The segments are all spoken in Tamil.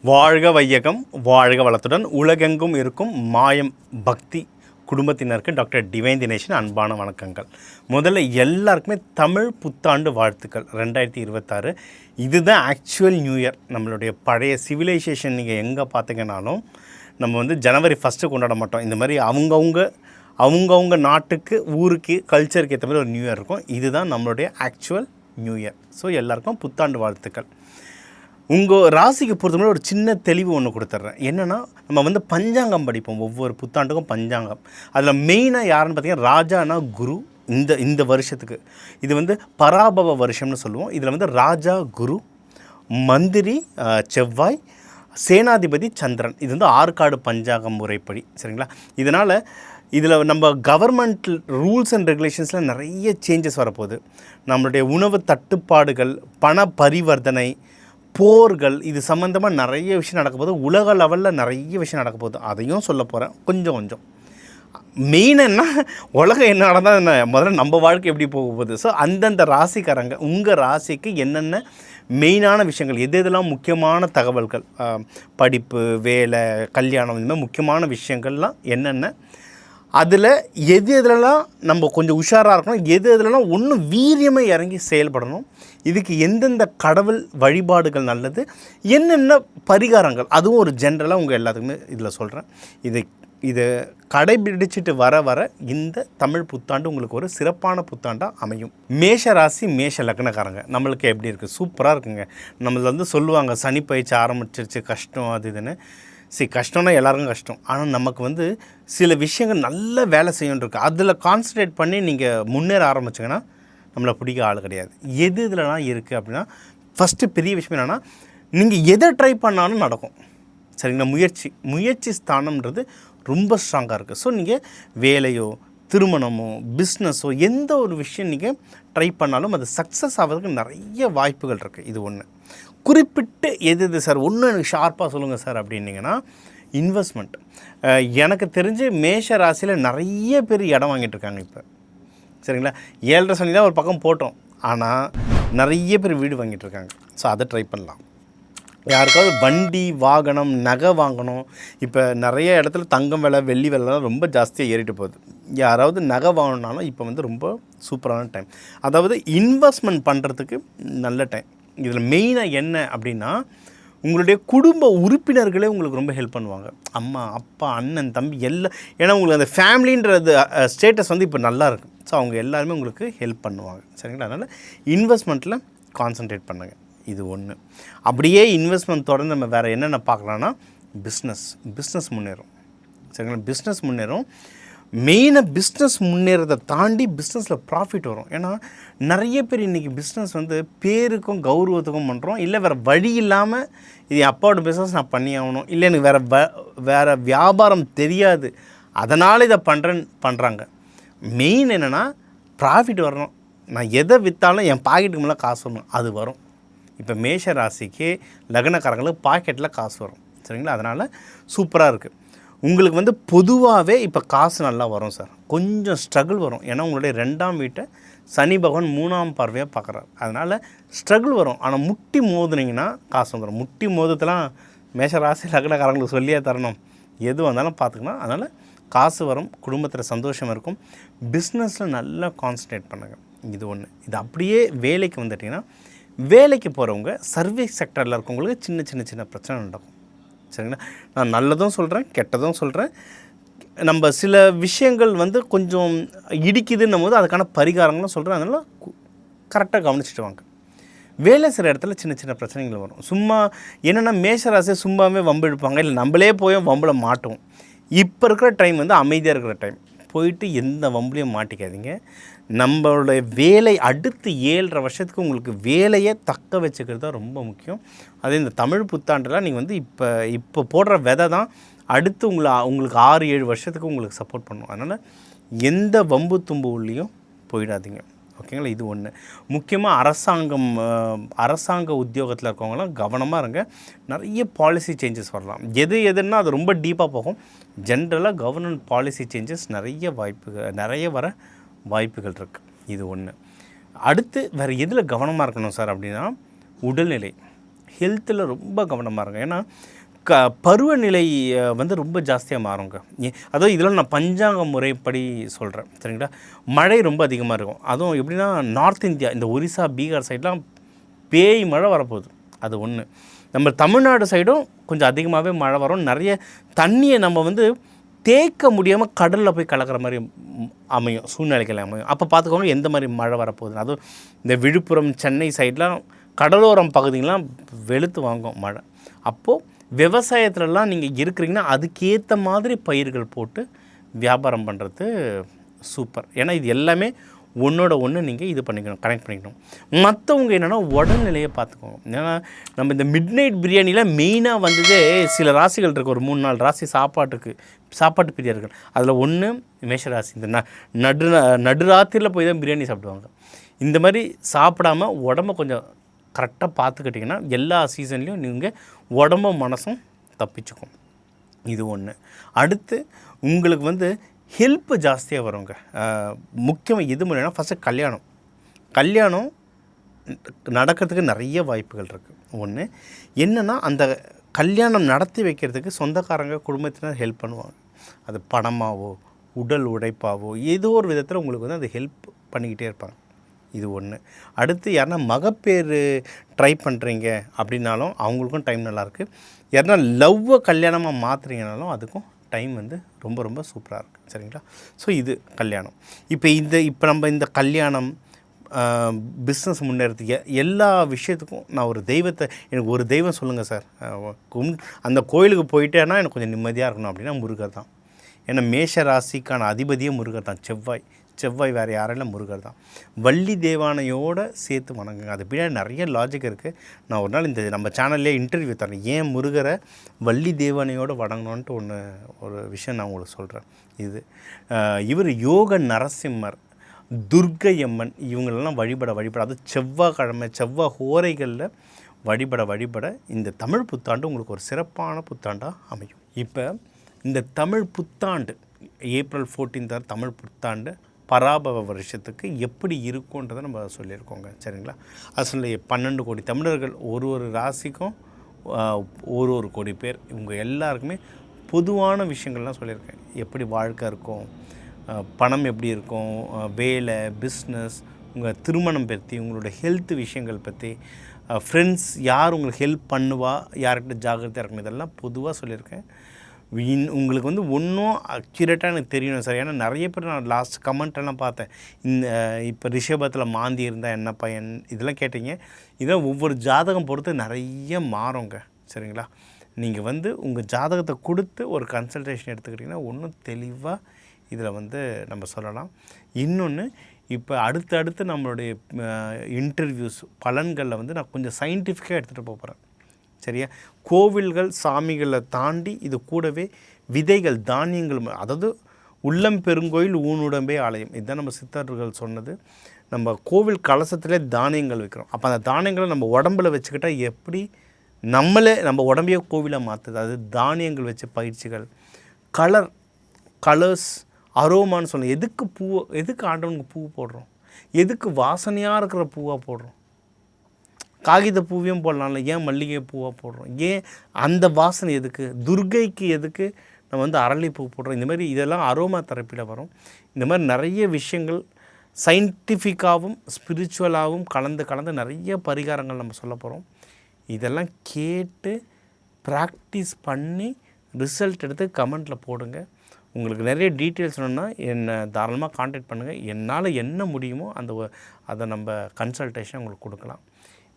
வாழ்க வையகம், வாழ்க வளத்துடன் உலகெங்கும் இருக்கும் மாயம் பக்தி குடும்பத்தினருக்கு டாக்டர் டிவைன் தினேஷன் அன்பான வணக்கங்கள். முதல்ல எல்லாருக்குமே தமிழ் புத்தாண்டு வாழ்த்துக்கள். 2026 இதுதான் ஆக்சுவல் நியூ இயர். நம்மளுடைய பழைய சிவிலைசேஷன் நீங்கள் எங்கே பார்த்தீங்கன்னாலும் நம்ம வந்து ஜனவரி 1 கொண்டாட மாட்டோம். இந்த மாதிரி அவங்கவுங்க நாட்டுக்கு ஊருக்கு கல்ச்சருக்கு ஏற்ற மாதிரி ஒரு நியூ இயர் இருக்கும். இதுதான் நம்மளுடைய ஆக்சுவல் நியூ இயர். ஸோ எல்லாருக்கும் புத்தாண்டு வாழ்த்துக்கள். உங்கள் ராசிக்கு பொறுத்தவரை ஒரு சின்ன தெளிவு ஒன்று கொடுத்துட்றேன். என்னென்னா, நம்ம வந்து பஞ்சாங்கம் படிப்போம், ஒவ்வொரு புத்தாண்டுக்கும் பஞ்சாங்கம். அதில் மெயினாக யாருன்னு பார்த்தீங்கன்னா ராஜானா குரு. இந்த வருஷத்துக்கு இது வந்து பராபவ வருஷம்னு சொல்லுவோம். இதில் வந்து ராஜா குரு, மந்திரி செவ்வாய், சேனாதிபதி சந்திரன். இது வந்து ஆற்காடு பஞ்சாங்கம் முறைப்படி, சரிங்களா? இதனால் இதில் நம்ம கவர்மெண்ட் ரூல்ஸ் அண்ட் ரெகுலேஷன்ஸில் நிறைய சேஞ்சஸ் வரப்போகுது. நம்மளுடைய உணவு தட்டுப்பாடுகள், பண பரிவர்த்தனை, போர்கள், இது சம்மந்தமாக நிறைய விஷயம் நடக்க போகுது. உலக லெவலில் நிறைய விஷயம் நடக்க போகுது. அதையும் சொல்ல போகிறேன் கொஞ்சம். மெயின் என்ன, உலகம் என்ன நடந்தால் என்ன, முதல்ல நம்ம வாழ்க்கை எப்படி போக போகுது. ஸோ அந்தந்த ராசிக்காரங்க உங்கள் ராசிக்கு என்னென்ன மெயினான விஷயங்கள், எதெல்லாம் முக்கியமான தகவல்கள், படிப்பு, வேலை, கல்யாணம், இந்த மாதிரி முக்கியமான விஷயங்கள்லாம் என்னென்ன, அதில் எதுலலாம் நம்ம கொஞ்சம் உஷாராக இருக்கணும், எதுலலாம் ஒன்றும் வீரியமாக இறங்கி செயல்படணும், இதுக்கு எந்தெந்த கடவுள் வழிபாடுகள் நல்லது, என்னென்ன பரிகாரங்கள், அதுவும் ஒரு ஜென்ரலாக உங்கள் எல்லாத்துக்குமே இதில் சொல்கிறேன். இதை கடைபிடிச்சிட்டு வர இந்த தமிழ் புத்தாண்டு உங்களுக்கு ஒரு சிறப்பான புத்தாண்டாக அமையும். மேஷ ராசி மேஷ லக்னக்காரங்க நம்மளுக்கு எப்படி இருக்குது? சூப்பராக இருக்குங்க. நம்மள வந்து சொல்லுவாங்க சனி பயிற்சி ஆரம்பிச்சிருச்சு, கஷ்டம் அது இதுன்னு. கஷ்டம்னா எல்லாருக்கும் கஷ்டம். ஆனால் நமக்கு வந்து சில விஷயங்கள் நல்ல வேலை செய்யணும் இருக்குது. அதில் கான்சன்ட்ரேட் பண்ணி நீங்கள் முன்னேற ஆரம்பிச்சிங்கன்னா நம்மளை பிடிக்க ஆள் கிடையாது. இதுலலாம் இருக்குது அப்படின்னா, ஃபஸ்ட்டு பெரிய விஷயம் என்னென்னா, நீங்கள் எதை ட்ரை பண்ணாலும் நடக்கும், சரிங்களா? முயற்சி ஸ்தானம்ன்றது ரொம்ப ஸ்ட்ராங்காக இருக்குது. ஸோ நீங்கள் வேலையோ, திருமணமோ, பிஸ்னஸோ, எந்த ஒரு விஷயம் நீங்கள் ட்ரை பண்ணாலும் அது சக்ஸஸ் ஆகிறதுக்கு நிறைய வாய்ப்புகள் இருக்குது. இது ஒன்று. குறிப்பிட்டு எது சார் ஒன்று எனக்கு ஷார்ப்பாக சொல்லுங்கள் சார் அப்படின்னிங்கன்னா, இன்வெஸ்ட்மெண்ட். எனக்கு தெரிஞ்சு மேஷ ராசியில் நிறைய பேர் இடம் வாங்கிட்டு இருக்காங்க இப்போ, சரிங்களா? 7.5 சனி தான் ஒரு பக்கம் போட்டோம், ஆனால் நிறைய பேர் வீடு வாங்கிட்டு இருக்காங்க. ஸோ அதை ட்ரை பண்ணலாம். யாருக்காவது வண்டி, வாகனம், நகை வாங்கணும். இப்போ நிறைய இடத்துல தங்கம் விலை, வெள்ளி விலைலாம் ரொம்ப ஜாஸ்தியாக ஏறிட்டு போகுது. யாராவது நகை வாங்கணுன்னாலும் இப்போ வந்து ரொம்ப சூப்பரான டைம். அதாவது இன்வெஸ்ட்மெண்ட் பண்ணுறதுக்கு நல்ல டைம். இதில் மெயினாக என்ன அப்படின்னா, உங்களுடைய குடும்ப உறுப்பினர்களே உங்களுக்கு ரொம்ப ஹெல்ப் பண்ணுவாங்க. அம்மா, அப்பா, அண்ணன், தம்பி எல்லாம். ஏன்னா உங்களுக்கு அந்த ஃபேமிலின்றது ஸ்டேட்டஸ் வந்து இப்போ நல்லா இருக்குது. ஸோ அவங்க எல்லாருமே உங்களுக்கு ஹெல்ப் பண்ணுவாங்க, சரிங்களா? அதனால் இன்வெஸ்ட்மெண்ட்டில் கான்சன்ட்ரேட் பண்ணுங்கள். இது ஒன்று. அப்படியே இன்வெஸ்ட்மெண்ட் தொடர்ந்து நம்ம வேறு என்னென்ன பார்க்கலான்னா, பிஸ்னஸ் முன்னேறும், சரிங்களா? பிஸ்னஸ் முன்னேறும். மெயினாக பிஸ்னஸ் முன்னேறதை தாண்டி பிஸ்னஸில் ப்ராஃபிட் வரும். ஏன்னா நிறைய பேர் இன்றைக்கி பிஸ்னஸ் வந்து பேருக்கும் கௌரவத்துக்கும் பண்ணுறோம். இல்லை வேறு வழி இல்லாமல் இது அப்பாவோட பிஸ்னஸ் நான் பண்ணி ஆகணும், இல்லை எனக்கு வேறு வியாபாரம் தெரியாது, அதனால் இதை பண்ணுறாங்க. மெயின் என்னென்னா ப்ராஃபிட் வரணும். நான் எதை விற்றாலும் என் பாக்கெட்டுக்கு மேலே காசு வரணும், அது வரும். இப்போ மேஷ ராசிக்கு லக்னக்காரங்களுக்கு பாக்கெட்டில் காசு வரும், சரிங்களா? அதனால் சூப்பராக இருக்குது. உங்களுக்கு வந்து பொதுவாகவே இப்போ காசு நல்லா வரும் சார். கொஞ்சம் ஸ்ட்ரகிள் வரும். ஏன்னா உங்களுடைய 2ஆம் வீட்டை சனி பகவான் 3ஆம் பார்வையாக பார்க்குறாரு. அதனால் ஸ்ட்ரகிள் வரும். ஆனால் முட்டி மோதுனீங்கன்னா காசு வந்துடும். முட்டி மோதத்தெல்லாம் மேஷராசி லக்னக்காரங்களுக்கு சொல்லியே தரணும். எது வந்தாலும் பார்த்துக்கலாம். அதனால் காசு வரும், குடும்பத்தில் சந்தோஷம் இருக்கும். பிஸ்னஸில் நல்லா கான்சன்ட்ரேட் பண்ணுங்கள். இது ஒன்று. இது அப்படியே வேலைக்கு வந்துட்டிங்கன்னா, வேலைக்கு போகிறவங்க சர்வீஸ் செக்டரில் இருக்கவங்களுக்கு சின்ன பிரச்சனை நடக்கும், சரிங்களா? நான் நல்லதும் சொல்கிறேன், கெட்டதும் சொல்கிறேன். நம்ம சில விஷயங்கள் வந்து கொஞ்சம் இடிக்குதுன்னும் போது அதுக்கான பரிகாரங்களும் சொல்கிறேன். அதனால் கரெக்டாக கவனிச்சுட்டு வாங்க. வேலை சில இடத்துல சின்ன பிரச்சனைகள் வரும். சும்மா என்னென்னா, மேஷராசியை சும்மாவே வம்பு எடுப்பாங்க, இல்லை நம்மளே போய் வம்பில் மாட்டுவோம். இப்போ இருக்கிற டைம் வந்து அமைதியாக இருக்கிற டைம். போயிட்டு எந்த வம்புலையும் மாட்டிக்காதீங்க. நம்மளுடைய வேலை அடுத்து 7.5 வருஷத்துக்கு உங்களுக்கு வேலையை தக்க வச்சுக்கிறது தான் ரொம்ப முக்கியம். அதே இந்த தமிழ் புத்தாண்டுலாம் நீங்கள் வந்து இப்போ போடுற விதை தான் அடுத்து உங்களுக்கு 6-7 வருஷத்துக்கு உங்களுக்கு சப்போர்ட் பண்ணும். அதனால் எந்த வம்பு தும்பு உள்ளேயும் போயிடாதீங்க, ஓகேங்களா? இது ஒன்று. முக்கியமாக அரசாங்க உத்தியோகத்தில் இருக்கவங்களாம் கவனமாக இருங்க. நிறைய பாலிசி சேஞ்சஸ் வரலாம். எதுன்னா அது ரொம்ப டீப்பாக போகும். ஜென்ரலாக கவர்மெண்ட் பாலிசி சேஞ்சஸ் நிறைய வர வாய்ப்புகள் இருக்குது. இது ஒன்று. அடுத்து வேறு எதில் கவனமாக இருக்கணும் சார் அப்படின்னா, உடல்நிலை, ஹெல்த்தில் ரொம்ப கவனமாக இருங்க. ஏன்னா பருவநிலை வந்து ரொம்ப ஜாஸ்தியாக மாறுங்க. அதுவும் இதில் நான் பஞ்சாங்க முறைப்படி சொல்கிறேன், சரிங்களா. மழை ரொம்ப அதிகமாக இருக்கும். அதுவும் எப்படின்னா நார்த் இந்தியா, இந்த ஒரிசா, பீகார் சைட்லாம் பேய் மழை வரப்போகுது. அது ஒன்று. நம்ம தமிழ்நாடு சைடும் கொஞ்சம் அதிகமாகவே மழை வரும். நிறைய தண்ணியை நம்ம வந்து தேக்க முடியாமல் கடலில் போய் கலக்கிற மாதிரி அமையும், சூழ்நிலைகள் அமையும். அப்போ பார்த்துக்கோங்க எந்த மாதிரி மழை வரப்போகுது. அதுவும் இந்த விழுப்புரம், சென்னை சைட்லாம் கடலோரம் பகுதிகள்லாம் வெளுத்து வாங்கும் மழை. அப்போது விவசாயத்துலலாம் நீங்கள் இருக்கிறீங்கன்னா அதுக்கேற்ற மாதிரி பயிர்கள் போட்டு வியாபாரம் பண்ணுறது சூப்பர். ஏன்னா இது எல்லாமே ஒன்றோட ஒன்று நீங்கள் இது பண்ணிக்கணும், கனெக்ட் பண்ணிக்கணும். மற்றவங்க என்னென்னா உடல்நிலையை பார்த்துக்கோங்க. ஏன்னா நம்ம இந்த மிட் நைட் பிரியாணியில் மெயினாக வந்ததே சில ராசிகள் இருக்குது, ஒரு 3-4 ராசி சாப்பாட்டு பிரியர்கள். அதில் ஒன்று மேஷராசி. இந்த நடுராத்திரியில் போய் தான் பிரியாணி சாப்பிடுவாங்க. இந்த மாதிரி சாப்பிடாமல் உடம்ப கொஞ்சம் கரெக்டாக பார்த்துக்கிட்டிங்கன்னா எல்லா சீசன்லேயும் நீங்கள் உடம்பும் மனசும் தப்பிச்சுக்கும். இது ஒன்று. அடுத்து உங்களுக்கு வந்து ஹெல்ப்பு ஜாஸ்தியாக வருங்க. முக்கியமாக எது மூலம்னா ஃபஸ்ட்டு கல்யாணம் நடக்கிறதுக்கு நிறைய வாய்ப்புகள் இருக்குது. ஒன்று என்னென்னா அந்த கல்யாணம் நடத்தி வைக்கிறதுக்கு சொந்தக்காரங்க, குடும்பத்தினர் ஹெல்ப் பண்ணுவாங்க. அது பணமாகவோ உடல் உழைப்பாவோ ஏதோ ஒரு விதத்தில் உங்களுக்கு வந்து அது ஹெல்ப் பண்ணிக்கிட்டே இருப்பாங்க. இது ஒன்று. அடுத்து யாருன்னா மகப்பேறு ட்ரை பண்ணுறீங்க அப்படின்னாலும் அவங்களுக்கும் டைம் நல்லாயிருக்கு. யாருன்னா லவ்வை கல்யாணமாக மாற்றுறீங்கனாலும் அதுக்கும் டைம் வந்து ரொம்ப ரொம்ப சூப்பராக இருக்குது, சரிங்களா. ஸோ இது கல்யாணம். இப்போ நம்ம இந்த கல்யாணம், பிஸ்னஸ் முன்னேறதுக்கு எல்லா விஷயத்துக்கும் நான் ஒரு தெய்வத்தை, எனக்கு ஒரு தெய்வம் சொல்லுங்கள் சார், அந்த கோயிலுக்கு போயிட்டேன்னா எனக்கு கொஞ்சம் நிம்மதியாக இருக்கணும் அப்படின்னா முருகர் தான். ஏன்னா மேஷ ராசிக்கான அதிபதியே முருகர் தான். செவ்வாய் வேறு யாரெல்லாம் முருகர் தான். வள்ளி தேவானையோடு சேர்த்து வணங்குங்க. அது பின்னாடி நிறைய லாஜிக் இருக்குது. நான் ஒரு நாள் இந்த நம்ம சேனல்லே இன்டர்வியூ தரேன், ஏன் முருகரை வள்ளி தேவானையோடு வணங்கணுன்ட்டு ஒரு விஷயம் நான் உங்களுக்கு சொல்கிறேன். இவர் யோக நரசிம்மர், துர்க்கையம்மன் இவங்களெல்லாம் வழிபட அது செவ்வாய் ஹோரைகளில் வழிபட இந்த தமிழ் புத்தாண்டு உங்களுக்கு ஒரு சிறப்பான புத்தாண்டாக அமையும். இப்போ இந்த தமிழ் புத்தாண்டு ஏப்ரல் 14 தமிழ் புத்தாண்டு பராபவ வருஷத்துக்கு எப்படி இருக்குன்றதை நம்ம சொல்லியிருக்கோங்க, சரிங்களா. அது சொல்லி 12 கோடி தமிழர்கள், ஒரு ராசிக்கும் ஒரு கோடி பேர், இவங்க எல்லாருக்குமே பொதுவான விஷயங்கள்லாம் சொல்லியிருக்கேன். எப்படி வாழ்க்கை இருக்கும், பணம் எப்படி இருக்கும், வேலை, பிஸ்னஸ், உங்கள் திருமணம் பற்றி, உங்களோட ஹெல்த் விஷயங்கள் பற்றி, ஃப்ரெண்ட்ஸ் யார் உங்களுக்கு ஹெல்ப் பண்ணுவா, யார்கிட்ட ஜாகிரதையாக இருக்கணும், இதெல்லாம் பொதுவாக சொல்லியிருக்கேன். உங்களுக்கு வந்து ஒன்றும் அக்யூரேட்டாக எனக்கு தெரியணும் சார். ஏன்னா நிறைய பேர் நான் லாஸ்ட் கமெண்ட்டெல்லாம் பார்த்தேன், இப்போ ரிஷபத்தில் மாந்தி இருந்தால் என்ன பயன், இதெல்லாம் கேட்டீங்க. இதெல்லாம் ஒவ்வொரு ஜாதகம் பொறுத்து நிறைய மாறுங்க, சரிங்களா. நீங்கள் வந்து உங்கள் ஜாதகத்தை கொடுத்து ஒரு கன்சல்டேஷன் எடுத்துக்கிட்டிங்கன்னா ஒன்றும் தெளிவாக இதில் வந்து நம்ம சொல்லலாம். இன்னொன்று, இப்போ அடுத்தடுத்து நம்மளுடைய இன்டர்வியூஸ் பலன்களில் வந்து நான் கொஞ்சம் சயின்டிஃபிக்காக எடுத்துகிட்டு போகிறேன், சரியா. கோவில்கள் சாமிகளை தாண்டி இது கூடவே விதைகள், தானியங்கள், அதாவது உள்ளம் பெருங்கோயில் ஊனுடம்பே ஆலயம், இதுதான் நம்ம சித்தர்கள் சொன்னது. நம்ம கோவில் கலசத்திலே தானியங்கள் வைக்கிறோம். அப்போ அந்த தானியங்களை நம்ம உடம்பில் வச்சுக்கிட்டால் எப்படி நம்ம உடம்பையே கோவிலாக மாற்றுது. அது தானியங்கள் வச்ச பயிற்சிகள், கலர்ஸ், அரோமான்னு சொல்லணும். எதுக்கு ஆண்டவனுக்கு பூ போடுறோம், எதுக்கு வாசனையாக இருக்கிற பூவாக போடுறோம். காகித பூவையும் போடலாம்ல, ஏன் மல்லிகை பூவாக போடுறோம், ஏன் அந்த வாசனை எதுக்கு, துர்கைக்கு எதுக்கு நம்ம வந்து அரளிப்பூ போடுறோம். இந்த மாதிரி இதெல்லாம் அரோமா தெரப்பியில் வரும். இந்த மாதிரி நிறைய விஷயங்கள் சயின்டிஃபிக்காகவும் ஸ்பிரிச்சுவலாகவும் கலந்து நிறைய பரிகாரங்கள் நம்ம சொல்ல போகிறோம். இதெல்லாம் கேட்டு ப்ராக்டிஸ் பண்ணி ரிசல்ட் எடுத்து கமெண்ட்டில் போடுங்க. உங்களுக்கு நிறைய டீட்டெயில்ஸ் வேணும்னா என்னை தாராளமாக காண்டாக்ட் பண்ணுங்கள். என்னால் என்ன முடியுமோ அதை நம்ம கன்சல்டேஷன் உங்களுக்கு கொடுக்கலாம்.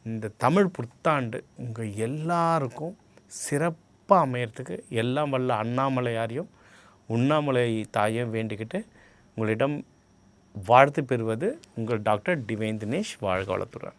இந்த தமிழ் புத்தாண்டு உங்கள் எல்லாருக்கும் சிறப்பாக அமையறதுக்கு எல்லாம் வல்ல அண்ணாமலையாரையும் உண்ணாமலை தாயும் வேண்டிக்கிட்டு உங்களிடம் வாழ்த்து பெறுவது உங்கள் டாக்டர் டிவைன் தினேஷ். வாழ்க வளத்துடன்.